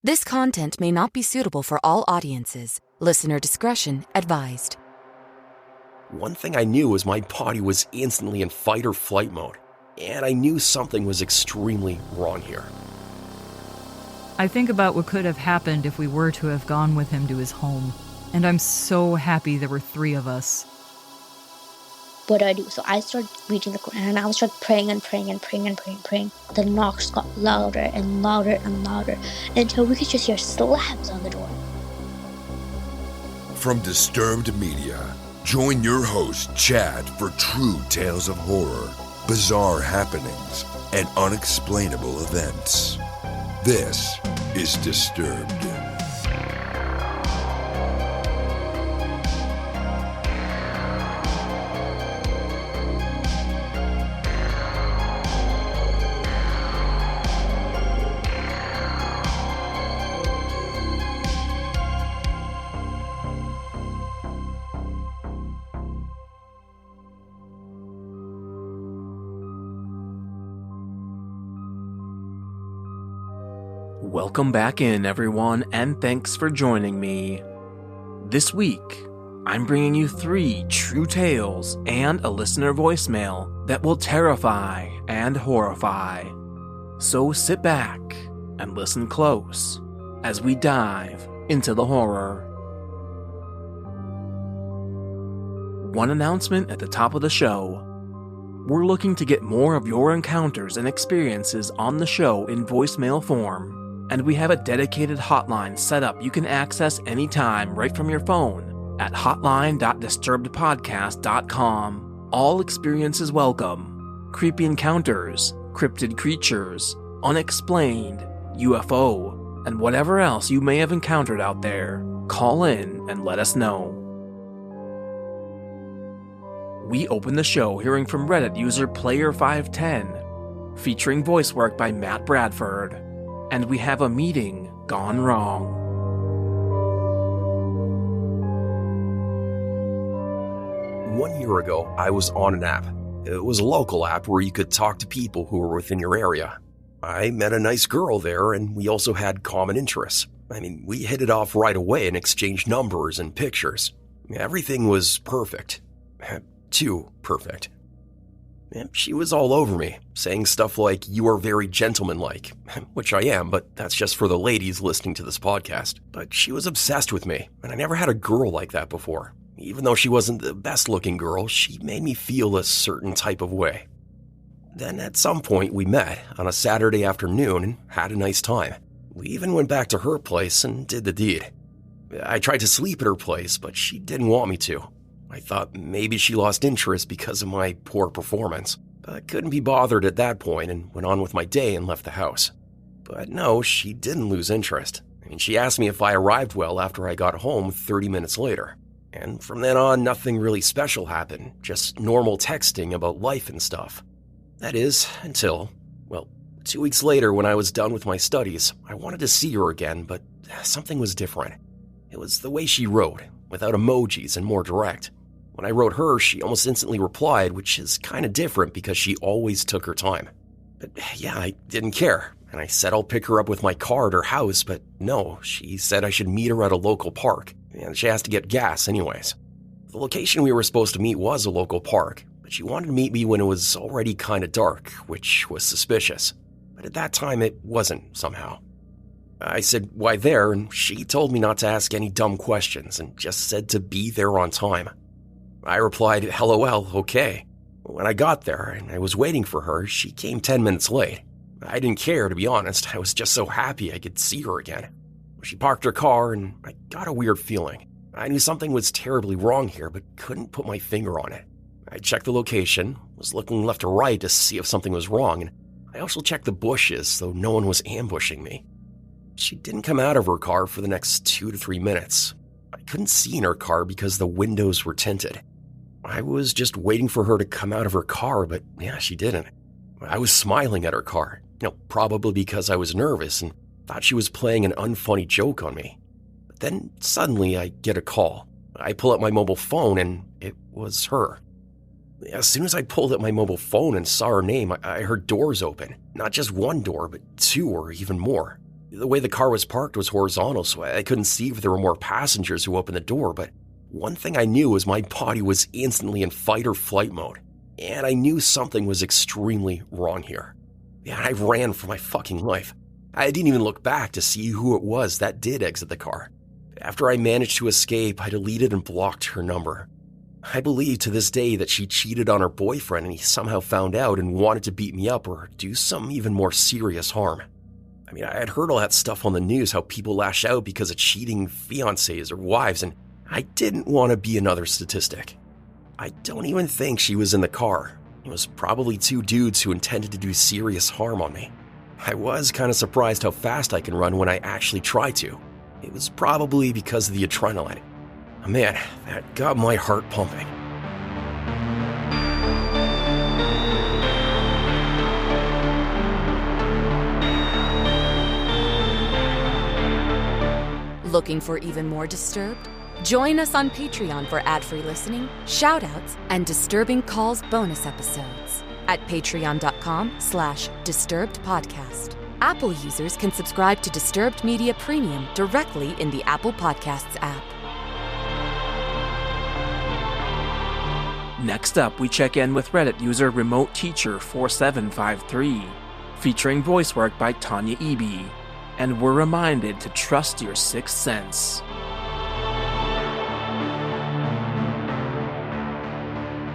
This content may not be suitable for all audiences. Listener discretion advised. One thing I knew was my body was instantly in fight or flight mode, and I knew something was extremely wrong here. I think about what could have happened if we were to have gone with him to his home, and I'm so happy there were 3 of us. What do I do? So I started reaching the corner and I was started praying. The knocks got louder and louder and louder until we could just hear slams on the door. From Disturbed Media, join your host Chad for true tales of horror, bizarre happenings, and unexplainable events. This is Disturbed. Welcome back in, everyone, and thanks for joining me. This week, I'm bringing you 3 true tales and a listener voicemail that will terrify and horrify. So sit back and listen close as we dive into the horror. One announcement at the top of the show. We're looking to get more of your encounters and experiences on the show in voicemail form. And we have a dedicated hotline set up you can access anytime right from your phone at hotline.disturbedpodcast.com. All experiences welcome. Creepy encounters, cryptid creatures, unexplained, UFO, and whatever else you may have encountered out there. Call in and let us know. We open the show hearing from Reddit user Player510, featuring voice work by Matt Bradford. And we have a meeting gone wrong. One year ago, I was on an app. It was a local app where you could talk to people who were within your area. I met a nice girl there, and we also had common interests. We hit it off right away and exchanged numbers and pictures. Everything was perfect. Too perfect. She was all over me, saying stuff like, "You are very gentlemanlike," which I am, but that's just for the ladies listening to this podcast. But she was obsessed with me, and I never had a girl like that before. Even though she wasn't the best-looking girl, she made me feel a certain type of way. Then at some point we met on a Saturday afternoon and had a nice time. We even went back to her place and did the deed. I tried to sleep at her place, but she didn't want me to. I thought maybe she lost interest because of my poor performance, but couldn't be bothered at that point and went on with my day and left the house. But no, she didn't lose interest. She asked me if I arrived well after I got home 30 minutes later. And from then on, nothing really special happened, just normal texting about life and stuff. That is, until, 2 weeks later when I was done with my studies, I wanted to see her again, but something was different. It was the way she wrote, without emojis and more direct. When I wrote her, she almost instantly replied, which is kind of different because she always took her time. But yeah, I didn't care, and I said I'll pick her up with my car at her house, but no, she said I should meet her at a local park, and she has to get gas anyways. The location we were supposed to meet was a local park, but she wanted to meet me when it was already kind of dark, which was suspicious. But at that time, it wasn't somehow. I said, "Why there?" and she told me not to ask any dumb questions and just said to be there on time. I replied, "LOL, okay." When I got there and I was waiting for her, she came 10 minutes late. I didn't care, to be honest. I was just so happy I could see her again. She parked her car and I got a weird feeling. I knew something was terribly wrong here, but couldn't put my finger on it. I checked the location, was looking left to right to see if something was wrong, and I also checked the bushes so no one was ambushing me. She didn't come out of her car for the next 2 to 3 minutes. I couldn't see in her car because the windows were tinted. I was just waiting for her to come out of her car, but yeah, she didn't. I was smiling at her car, probably because I was nervous and thought she was playing an unfunny joke on me. But then suddenly I get a call. I pull out my mobile phone and it was her. As soon as I pulled out my mobile phone and saw her name, I heard doors open. Not just one door, but 2 or even more. The way the car was parked was horizontal, so I couldn't see if there were more passengers who opened the door, but one thing I knew was my body was instantly in fight or flight mode, and I knew something was extremely wrong here. Yeah, I ran for my fucking life. I didn't even look back to see who it was that did exit the car. After I managed to escape, I deleted and blocked her number. I believe to this day that she cheated on her boyfriend and he somehow found out and wanted to beat me up or do some even more serious harm. I mean, I had heard all that stuff on the news, how people lash out because of cheating fiancés or wives, and I didn't want to be another statistic. I don't even think she was in the car. It was probably two dudes who intended to do serious harm on me. I was kind of surprised how fast I can run when I actually try to. It was probably because of the adrenaline. Man, that got my heart pumping. Looking for even more Disturbed? Join us on Patreon for ad-free listening, shout-outs, and Disturbing Calls bonus episodes at patreon.com/disturbedpodcast. Apple users can subscribe to Disturbed Media Premium directly in the Apple Podcasts app. Next up, we check in with Reddit user Remote Teacher 4753, featuring voice work by Tanya Eby, and we're reminded to trust your sixth sense.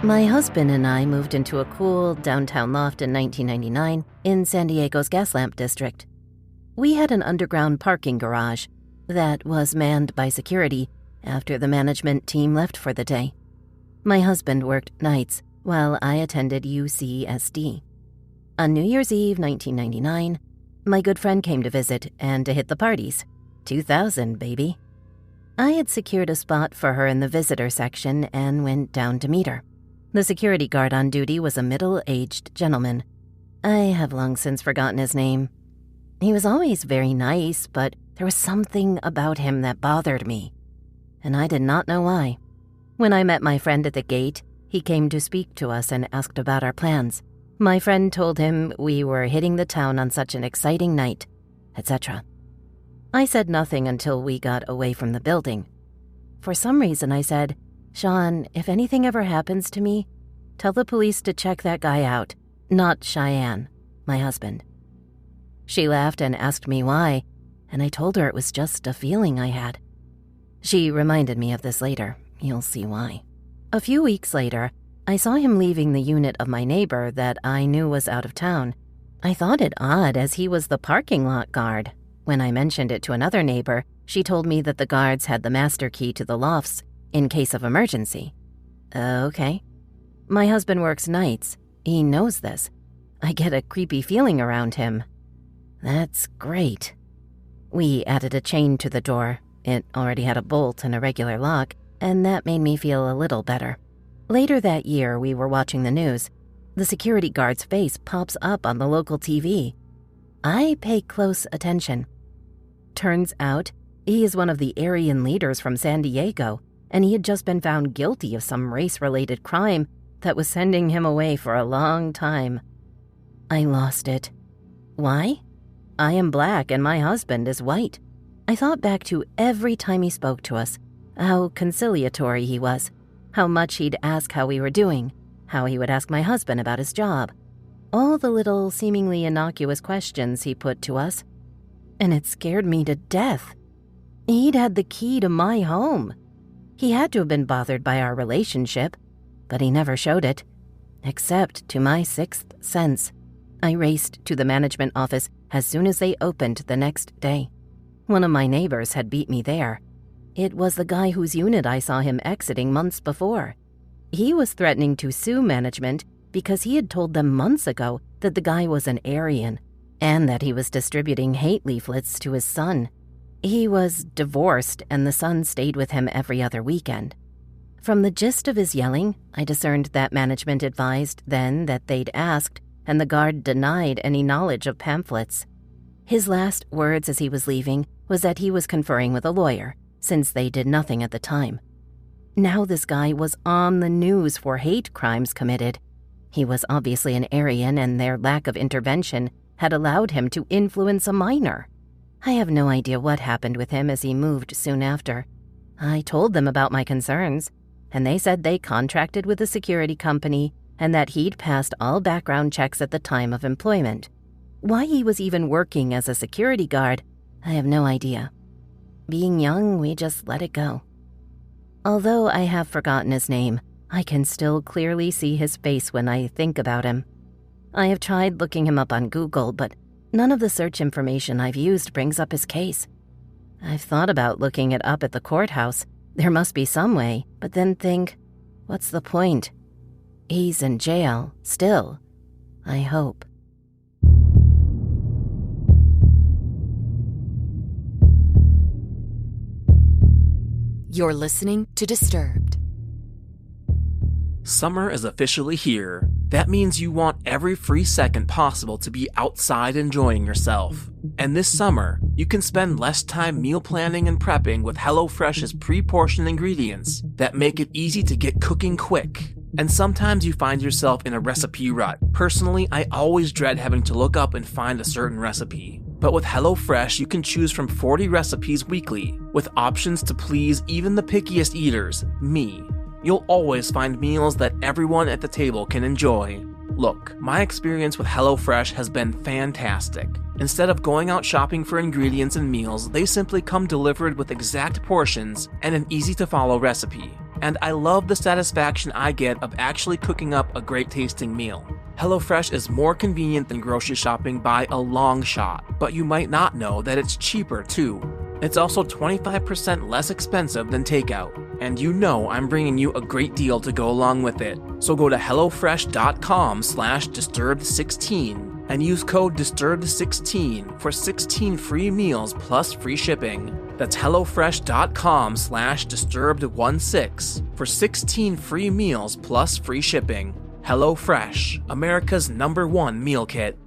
My husband and I moved into a cool downtown loft in 1999 in San Diego's Gaslamp District. We had an underground parking garage that was manned by security after the management team left for the day. My husband worked nights while I attended UCSD. On New Year's Eve 1999, my good friend came to visit and to hit the parties. 2000, baby. I had secured a spot for her in the visitor section and went down to meet her. The security guard on duty was a middle-aged gentleman. I have long since forgotten his name. He was always very nice, but there was something about him that bothered me, and I did not know why. When I met my friend at the gate, he came to speak to us and asked about our plans. My friend told him we were hitting the town on such an exciting night, etc. I said nothing until we got away from the building. For some reason, I said, "Sean, if anything ever happens to me, tell the police to check that guy out, not Cheyenne, my husband." She laughed and asked me why, and I told her it was just a feeling I had. She reminded me of this later. You'll see why. A few weeks later, I saw him leaving the unit of my neighbor that I knew was out of town. I thought it odd as he was the parking lot guard. When I mentioned it to another neighbor, she told me that the guards had the master key to the lofts in case of emergency. Okay. My husband works nights. He knows this. I get a creepy feeling around him. That's great. We added a chain to the door. It already had a bolt and a regular lock, and that made me feel a little better. Later that year, we were watching the news. The security guard's face pops up on the local TV. I pay close attention. Turns out, he is one of the Aryan leaders from San Diego, and he had just been found guilty of some race-related crime that was sending him away for a long time. I lost it. Why? I am black and my husband is white. I thought back to every time he spoke to us, how conciliatory he was, how much he'd ask how we were doing, how he would ask my husband about his job, all the little seemingly innocuous questions he put to us. And it scared me to death. He'd had the key to my home. He had to have been bothered by our relationship, but he never showed it, except to my sixth sense. I raced to the management office as soon as they opened the next day. One of my neighbors had beat me there. It was the guy whose unit I saw him exiting months before. He was threatening to sue management because he had told them months ago that the guy was an Aryan and that he was distributing hate leaflets to his son. He was divorced and the son stayed with him every other weekend. From the gist of his yelling, I discerned that management advised then that they'd asked, and the guard denied any knowledge of pamphlets. His last words as he was leaving was that he was conferring with a lawyer, since they did nothing at the time. Now this guy was on the news for hate crimes committed. He was obviously an Aryan, and their lack of intervention had allowed him to influence a minor. I have no idea what happened with him as he moved soon after. I told them about my concerns, and they said they contracted with a security company and that he'd passed all background checks at the time of employment. Why he was even working as a security guard, I have no idea. Being young, we just let it go. Although I have forgotten his name, I can still clearly see his face when I think about him. I have tried looking him up on Google, but none of the search information I've used brings up his case. I've thought about looking it up at the courthouse. There must be some way, but then think, what's the point? He's in jail, still. I hope. You're listening to Disturbed. Summer is officially here. That means you want every free second possible to be outside enjoying yourself. And this summer, you can spend less time meal planning and prepping with HelloFresh's pre-portioned ingredients that make it easy to get cooking quick. And sometimes you find yourself in a recipe rut. Personally, I always dread having to look up and find a certain recipe. But with HelloFresh, you can choose from 40 recipes weekly, with options to please even the pickiest eaters, me. You'll always find meals that everyone at the table can enjoy. Look, my experience with HelloFresh has been fantastic. Instead of going out shopping for ingredients and meals, they simply come delivered with exact portions and an easy-to-follow recipe. And I love the satisfaction I get of actually cooking up a great-tasting meal. HelloFresh is more convenient than grocery shopping by a long shot, but you might not know that it's cheaper too. It's also 25% less expensive than takeout, and you know I'm bringing you a great deal to go along with it. So go to hellofresh.com/disturbed16 and use code disturbed16 for 16 free meals plus free shipping. That's hellofresh.com/disturbed16 for 16 free meals plus free shipping. HelloFresh, America's #1 meal kit.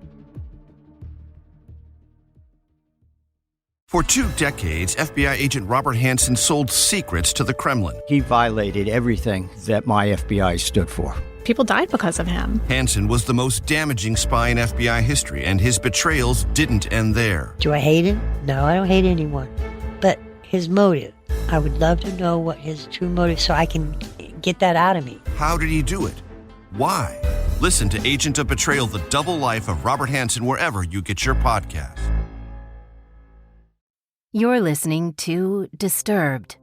For 2 decades, FBI agent Robert Hansen sold secrets to the Kremlin. He violated everything that my FBI stood for. People died because of him. Hansen was the most damaging spy in FBI history, and his betrayals didn't end there. Do I hate him? No, I don't hate anyone. But his motive, I would love to know what his true motive so I can get that out of me. How did he do it? Why? Listen to Agent of Betrayal, The Double Life of Robert Hansen wherever you get your podcast. You're listening to Disturbed.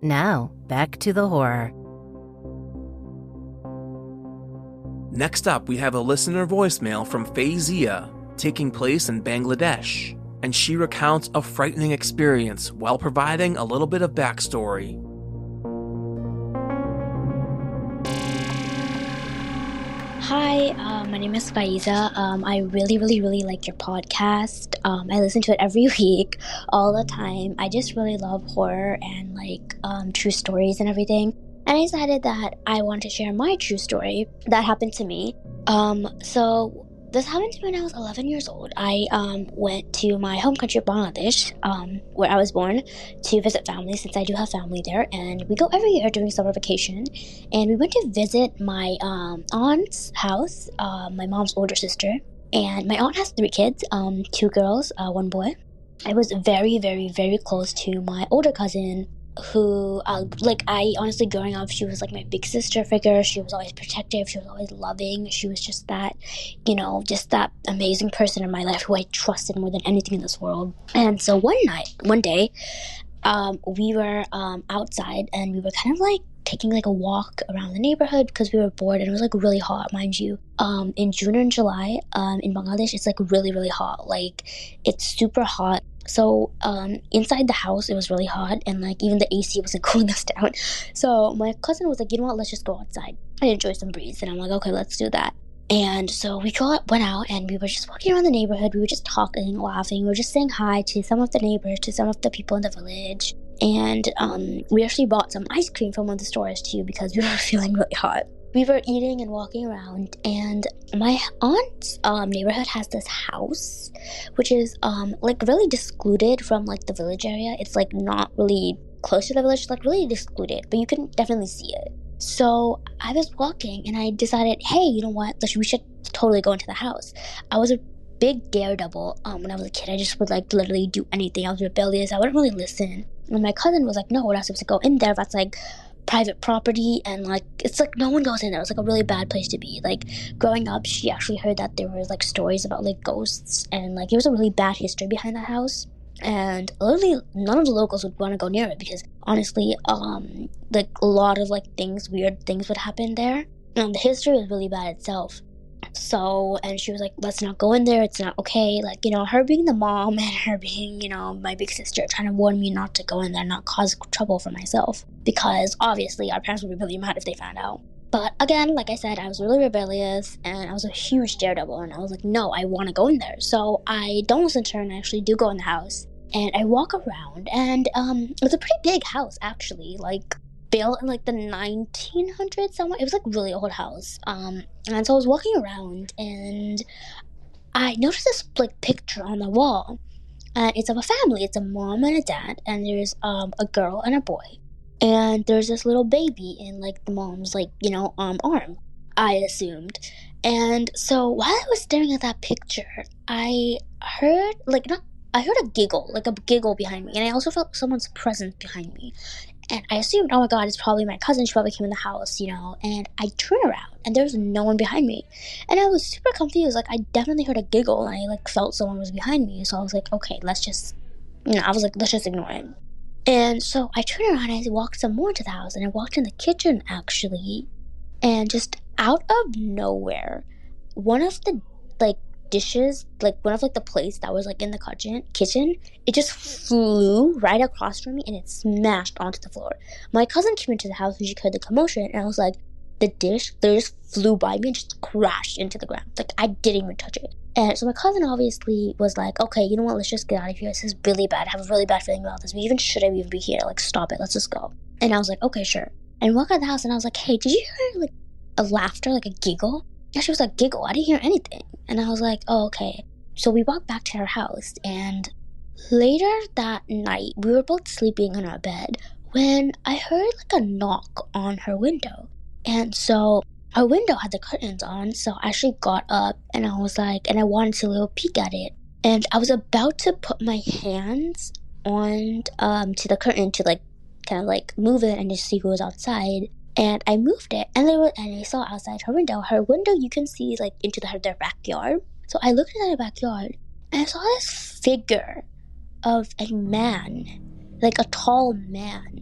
Now, back to the horror. Next up, we have a listener voicemail from Faizia, taking place in Bangladesh, and she recounts a frightening experience while providing a little bit of backstory. Hi, my name is Faiza. I really like your podcast. I listen to it every week, all the time. I just really love horror and true stories and everything. And I decided that I want to share my true story that happened to me. So this happened to me when I was 11 years old. I went to my home country, Bangladesh, where I was born, to visit family, since I do have family there. And we go every year during summer vacation. And we went to visit my aunt's house, my mom's older sister. And my aunt has 3 kids, 2 girls, 1 boy. I was very close to my older cousin, who, I honestly, growing up, she was like my big sister figure. She was always protective. She was always loving. She was just that, just that amazing person in my life who I trusted more than anything in this world. And so one day, we were outside, and we were kind of taking a walk around the neighborhood because we were bored, and it was really hot, mind you. In June and July, in Bangladesh, it's really hot. It's super hot. So inside the house, it was really hot, and even the AC wasn't cooling us down. So my cousin was like, you know what, let's just go outside and enjoy some breeze. And I'm like, okay, let's do that. And so we went out, and we were just walking around the neighborhood. We were just talking, laughing. We were just saying hi to some of the neighbors, to some of the people in the village. And we actually bought some ice cream from one of the stores too, because we were feeling really hot. We were eating and walking around, and my aunt's neighborhood has this house, which is really discluded from the village area. It's not really close to the village, it's really discluded, but you can definitely see it. So I was walking, and I decided, hey, you know what? We should totally go into the house. I was big daredevil. When I was a kid, I just would like literally do anything. I was rebellious. I wouldn't really listen. And my cousin was like, no, we're not supposed to go in there. That's like private property, and like it's like no one goes in there. It's like a really bad place to be. Like growing up, she actually heard that there were like stories about like ghosts, and like there was a really bad history behind that house. And literally none of the locals would want to go near it because honestly, like a lot of like weird things would happen there. And the history was really bad itself. So, and she was like, let's not go in there, it's not okay. Like, you know, her being the mom and her being, you know, my big sister trying to warn me not to go in there and not cause trouble for myself. Because obviously our parents would be really mad if they found out. But again, like I said, I was really rebellious and I was a huge daredevil. And I was like, no, I want to go in there. So I don't listen to her and I actually do go in the house. And I walk around and it's a pretty big house actually. Like, built in like the 1900s somewhere. It was like really old house. And so I was walking around and I noticed this like picture on the wall. And it's of a family. It's a mom and a dad, and there's a girl and a boy. And there's this little baby in like the mom's like, you know, arm, I assumed. And so while I was staring at that picture, I heard a giggle behind me, and I also felt someone's presence behind me. And I assumed, oh my god, it's probably my cousin. She probably came in the house, you know. And I turn around, and there's no one behind me. And I was super confused. Like, I definitely heard a giggle, and I, like, felt someone was behind me. So I was like, okay, let's just ignore it. And so I turned around, and I walked some more to the house. And I walked in the kitchen, actually. And just out of nowhere, one of the, like, dishes, like one of like the plates that was like in the kitchen, it just flew right across from me and it smashed onto the floor. My cousin came into the house and she heard the commotion, and I was like, the dish literally just flew by me and just crashed into the ground. Like, I didn't even touch it. And so my cousin obviously was like, okay, you know what, let's just get out of here. This is really bad. I have a really bad feeling about this. Shouldn't even be here. Like, stop it. Let's just go. And I was like, okay, sure. And walk out of the house and I was like, hey, did you hear like a laughter, like a giggle? And she was like, giggle? I didn't hear anything. And I was like, oh, okay. So we walked back to her house, and later that night, we were both sleeping in our bed when I heard like a knock on her window. And so her window had the curtains on, so I actually got up and I was like, and I wanted to little peek at it. And I was about to put my hands on to the curtain to like kind of like move it and just see who was outside. And I moved it, and I saw outside her window. Her window, you can see like into their backyard. So I looked into their backyard, and I saw this figure of a man, like a tall man.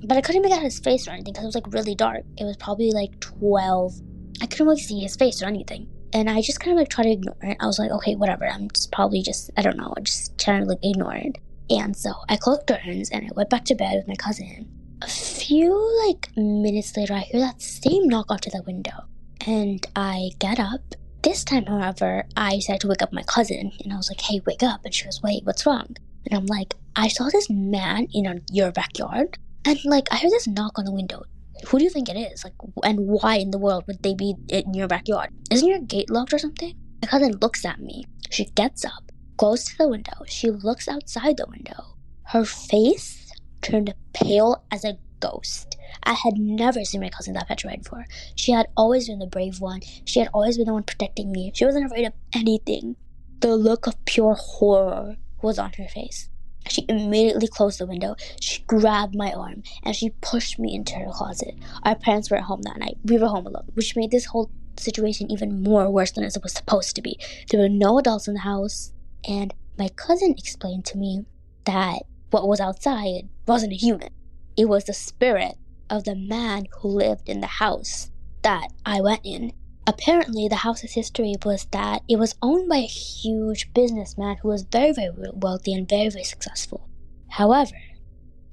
But I couldn't make out his face or anything because it was like really dark. It was probably like 12. I couldn't really see his face or anything. And I just kind of like tried to ignore it. I was like, okay, whatever. I'm just probably just, I don't know, just trying to like ignore it. And so I closed curtains and I went back to bed with my cousin. A few like minutes later, I hear that same knock onto the window, and I get up. This time, however, I decided to wake up my cousin, and I was like, hey, wake up. And she goes, wait, what's wrong? And I'm like, I saw this man in your backyard, and like I heard this knock on the window. Who do you think it is? Like, and why in the world would they be in your backyard? Isn't your gate locked or something? My cousin looks at me. She gets up, goes to the window. She looks outside the window. Her face turned pale as a ghost. I had never seen my cousin that petrified before. She had always been the brave one. She had always been the one protecting me. She wasn't afraid of anything. The look of pure horror was on her face. She immediately closed the window. She grabbed my arm and she pushed me into her closet. Our parents were at home that night. We were home alone, which made this whole situation even more worse than it was supposed to be. There were no adults in the house, and my cousin explained to me that what was outside wasn't a human. It was the spirit of the man who lived in the house that I went in. Apparently, the house's history was that it was owned by a huge businessman who was very, very wealthy and very, very successful. However,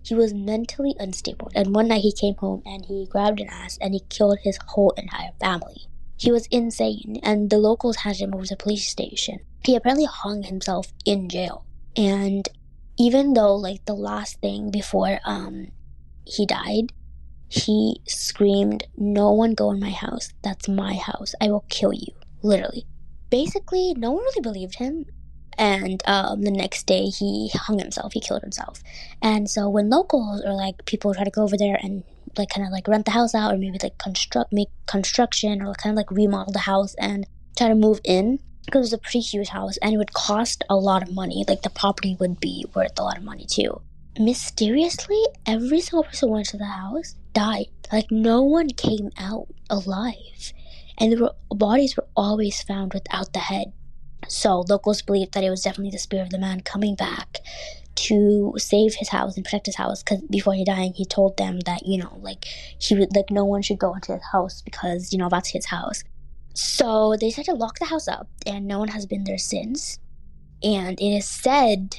he was mentally unstable, and one night he came home and he grabbed an axe and he killed his whole entire family. He was insane, and the locals had him over to the police station. He apparently hung himself in jail. And even though, like, the last thing before he died, he screamed, no one go in my house. That's my house. I will kill you. Literally. Basically, no one really believed him. And the next day, he hung himself. He killed himself. And so when locals or, like, people try to go over there and, like, kind of, like, rent the house out or maybe, like, make construction or kind of, like, remodel the house and try to move in, because it was a pretty huge house and it would cost a lot of money. Like, the property would be worth a lot of money too. Mysteriously, every single person who went to the house died. Like, no one came out alive. And the bodies were always found without the head. So locals believed that it was definitely the spirit of the man coming back to save his house and protect his house, because before he dying, he told them that, he would, no one should go into his house because, that's his house. So they decided to lock the house up, and no one has been there since. And it is said,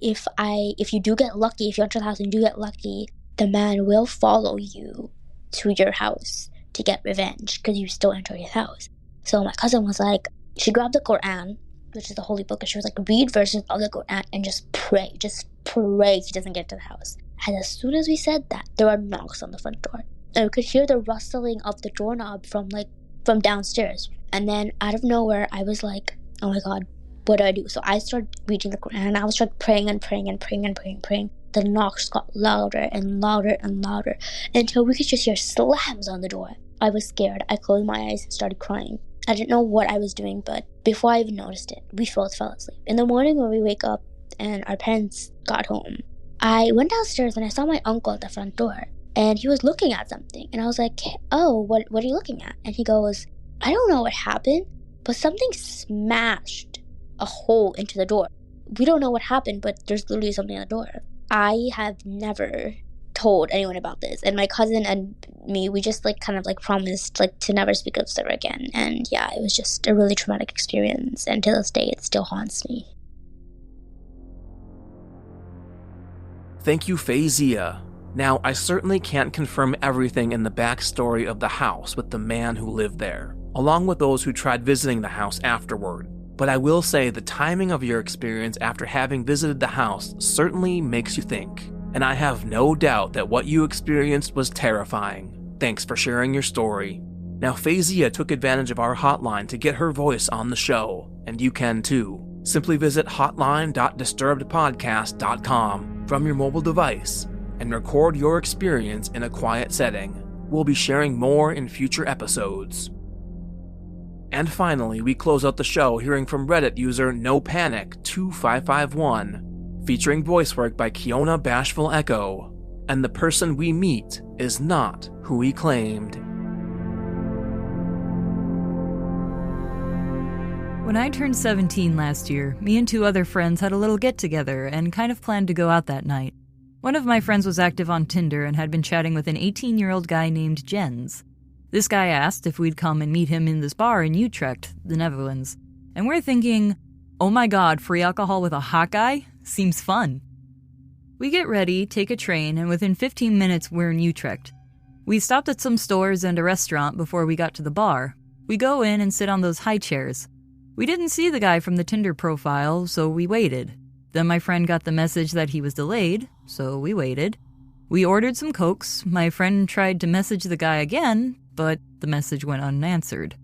if you do get lucky, if you enter the house and you do get lucky, the man will follow you to your house to get revenge because you still enter his house. So my cousin was like, she grabbed the Quran, which is the holy book, and she was like, read verses of the Quran and just pray he doesn't get to the house. And as soon as we said that, there were knocks on the front door. And we could hear the rustling of the doorknob from downstairs. And then out of nowhere, I was like, oh my God, what do I do? So I started reading the Quran and I was praying and praying and praying and praying and praying. The knocks got louder and louder and louder until we could just hear slams on the door. I was scared. I closed my eyes and started crying. I didn't know what I was doing, but before I even noticed it, we both fell asleep. In the morning when we wake up and our parents got home, I went downstairs and I saw my uncle at the front door. And he was looking at something. And I was like, oh, what are you looking at? And he goes, I don't know what happened, but something smashed a hole into the door. We don't know what happened, but there's literally something on the door. I have never told anyone about this. And my cousin and me, we just promised to never speak of this ever again. And yeah, it was just a really traumatic experience. And to this day, it still haunts me. Thank you, Fazia. Now, I certainly can't confirm everything in the backstory of the house with the man who lived there, along with those who tried visiting the house afterward. But I will say the timing of your experience after having visited the house certainly makes you think. And I have no doubt that what you experienced was terrifying. Thanks for sharing your story. Now, Fazia took advantage of our hotline to get her voice on the show, and you can too. Simply visit hotline.disturbedpodcast.com from your mobile device and record your experience in a quiet setting. We'll be sharing more in future episodes. And finally, we close out the show hearing from Reddit user NoPanic2551, featuring voice work by Keona Bashful Echo. And the person we meet is not who he claimed. When I turned 17 last year, me and 2 other friends had a little get-together and kind of planned to go out that night. One of my friends was active on Tinder and had been chatting with an 18-year-old guy named Jens. This guy asked if we'd come and meet him in this bar in Utrecht, the Netherlands. And we're thinking, oh my god, free alcohol with a hot guy? Seems fun. We get ready, take a train, and within 15 minutes we're in Utrecht. We stopped at some stores and a restaurant before we got to the bar. We go in and sit on those high chairs. We didn't see the guy from the Tinder profile, so we waited. Then my friend got the message that he was delayed, so we waited. We ordered some Cokes. My friend tried to message the guy again, but the message went unanswered.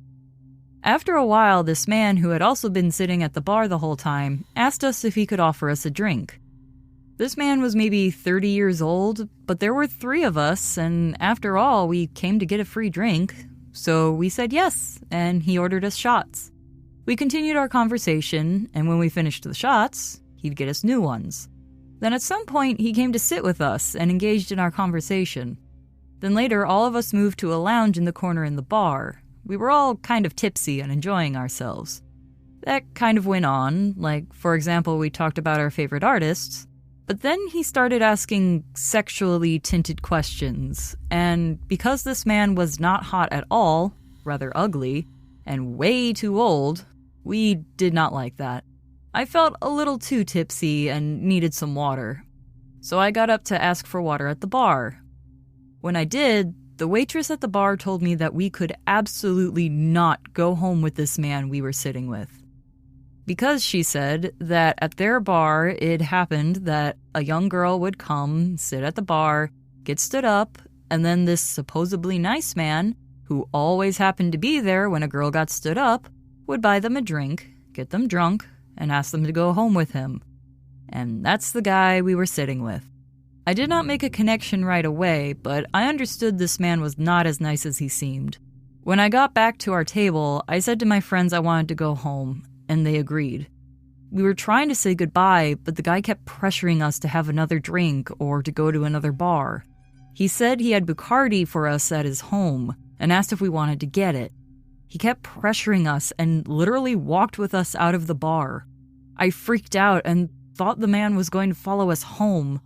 After a while, this man, who had also been sitting at the bar the whole time, asked us if he could offer us a drink. This man was maybe 30 years old, but there were 3 of us, and after all, we came to get a free drink. So we said yes, and he ordered us shots. We continued our conversation, and when we finished the shots, he'd get us new ones. Then at some point, he came to sit with us and engaged in our conversation. Then later, all of us moved to a lounge in the corner in the bar. We were all kind of tipsy and enjoying ourselves. That kind of went on, for example, we talked about our favorite artists, but then he started asking sexually tinted questions, and because this man was not hot at all, rather ugly, and way too old, we did not like that. I felt a little too tipsy and needed some water. So I got up to ask for water at the bar. When I did, the waitress at the bar told me that we could absolutely not go home with this man we were sitting with. Because she said that at their bar, it happened that a young girl would come, sit at the bar, get stood up, and then this supposedly nice man, who always happened to be there when a girl got stood up, would buy them a drink, get them drunk, and ask them to go home with him. And that's the guy we were sitting with. I did not make a connection right away, but I understood this man was not as nice as he seemed. When I got back to our table, I said to my friends I wanted to go home, and they agreed. We were trying to say goodbye, but the guy kept pressuring us to have another drink or to go to another bar. He said he had Bacardi for us at his home and asked if we wanted to get it. He kept pressuring us and literally walked with us out of the bar. I freaked out and thought the man was going to follow us home,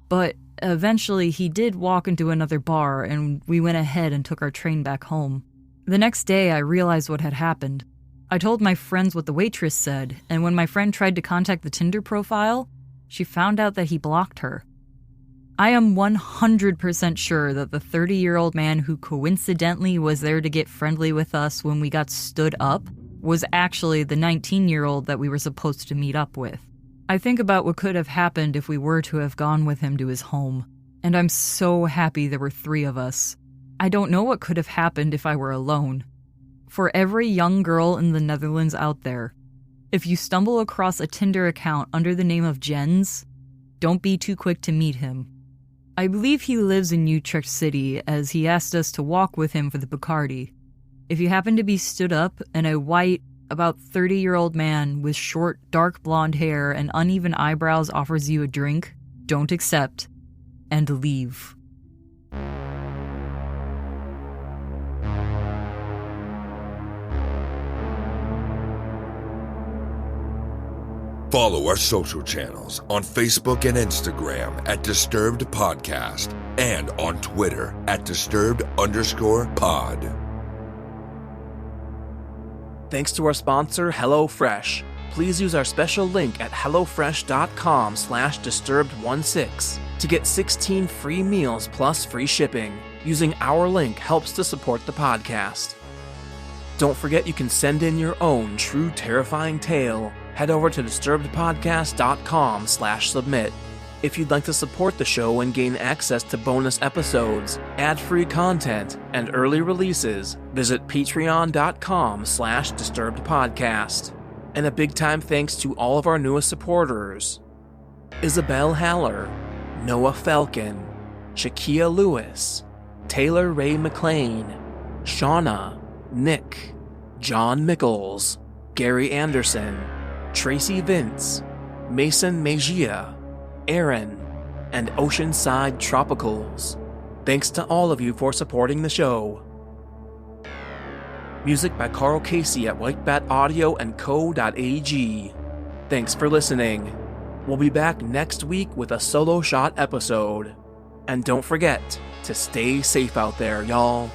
but eventually he did walk into another bar and we went ahead and took our train back home. The next day, I realized what had happened. I told my friends what the waitress said, and when my friend tried to contact the Tinder profile, she found out that he blocked her. I am 100% sure that the 30-year-old man who coincidentally was there to get friendly with us when we got stood up was actually the 19-year-old that we were supposed to meet up with. I think about what could have happened if we were to have gone with him to his home, and I'm so happy there were 3 of us. I don't know what could have happened if I were alone. For every young girl in the Netherlands out there, if you stumble across a Tinder account under the name of Jens, don't be too quick to meet him. I believe he lives in Utrecht City, as he asked us to walk with him for the Bacardi. If you happen to be stood up and a white, about 30-year-old man with short, dark blonde hair and uneven eyebrows offers you a drink, don't accept, and leave. Follow our social channels on Facebook and Instagram at Disturbed Podcast and on Twitter at Disturbed_pod. Thanks to our sponsor, HelloFresh. Please use our special link at hellofresh.com/disturbed16 to get 16 free meals plus free shipping. Using our link helps to support the podcast. Don't forget you can send in your own true terrifying tale. Head over to disturbedpodcast.com/submit. If you'd like to support the show and gain access to bonus episodes, ad-free content, and early releases, visit patreon.com/disturbedpodcast. And a big time thanks to all of our newest supporters: Isabel Haller, Noah Falcon, Shakia Lewis, Taylor Ray McLean, Shauna, Nick, John Mickles, Gary Anderson, Tracy Vince, Mason Mejia, Aaron, and Oceanside Tropicals. Thanks to all of you for supporting the show. Music by Carl Casey at whitebataudio.co.ag. Thanks for listening. We'll be back next week with a solo shot episode. And don't forget to stay safe out there, y'all.